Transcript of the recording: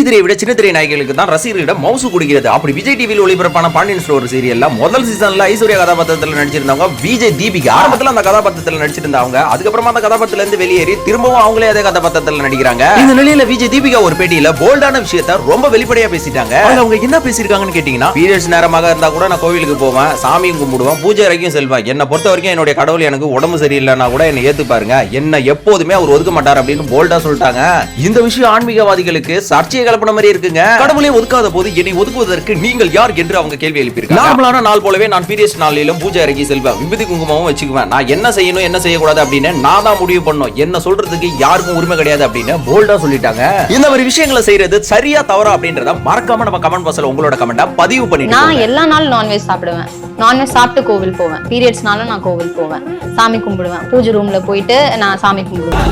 வெள்ளி திரையை விட சின்ன திரை நாயகிகளுக்கு தான் ரசிகர்களிடம் மவுசு கொடுக்கிறது. அப்படி விஜய் டிவியில் ஒளிபரப்பான பாண்டியன் ஸ்டோர் சீரியல்ல முதல் சீசன்ல ஐஸ்வர்யா கதாபாத்திரத்தில் நடிச்சிருந்தவங்க விஜய் தீபிகா. ஆரம்பத்துல அந்த கதாபாத்திரத்தில் நடிச்சிருந்தவங்க, அதுக்கப்புறமா அந்த கதாபாத்திரத்துல இருந்து வெளியேறி திரும்பவும் அவங்களே அதே கதாபாத்திரத்தில் நடிக்கிறாங்க. இந்த நிலையில விஜய் தீபிகா ஒரு பேட்டியில போல்டான விஷயத்தை ரொம்ப வெளிப்படையா பேசிட்டாங்க. அவங்க என்ன பேசிருக்காங்கன்னு கேட்டீங்கன்னா, பீரியட்ஸ் நேரமாக இருந்தா கூட நான் கோவிலுக்கு போவேன், சாமியும் கும்பிடுவேன், பூஜை வரைக்கும் செல்வேன். என்ன பொறுத்த வரைக்கும் என்னுடைய கடவுள் எனக்கு உடம்பு சரியில்லைன்னா கூட என்ன ஏத்து பாருங்க, என்ன எப்போதுமே அவர் ஒதுக்க மாட்டார் அப்படின்னு போல்டா சொல்லிட்டாங்க. இந்த விஷயம் ஆன்மீகவாதிகளுக்கு சர்ச்சையை கலப்பின மாதிரி இருக்குங்க. கடவுளை ஒதுக்காத போது என்னை ஒதுக்குவதற்கு நீங்கள் யார் என்று அவங்க கேள்வி எழுப்பியிருக்காங்க. நார்மலான நாள் போலவே நான் பீரியட்ஸ் நாளிலும் பூஜை அறைக்கு செல்வேன், விபூதி குங்குமமும் வச்சுக்குவேன். நான் என்ன செய்யணும் என்ன செய்யக்கூடாது அப்படின்னு நான் தான் முடிவு பண்ணணும், என்ன சொல்றதுக்கு யாருக்கும் உரிமை கிடையாது அப்படின்னு போல்டா சொல்லிட்டாங்க. இந்த மாதிரி விஷயங்களை செய்யறது சரியா தவறா அப்படின்றத மறக்காம நம்ம கமெண்ட் பாக்ஸ்ல உங்களோட கமெண்ட்டை பதிவு பண்ணிட்டு. நான் எல்லா நாளும் நான்வெஜ் சாப்பிடுவேன், நான்வெஜ் சாப்பிட்டு கோவில் போவேன், பீரியட்ஸ்னாலும் நான் கோவில் போவேன், சாமி கும்பிடுவேன், பூஜை ரூம்ல போயிட்டு நான் சாமி கும்பிடுவேன்.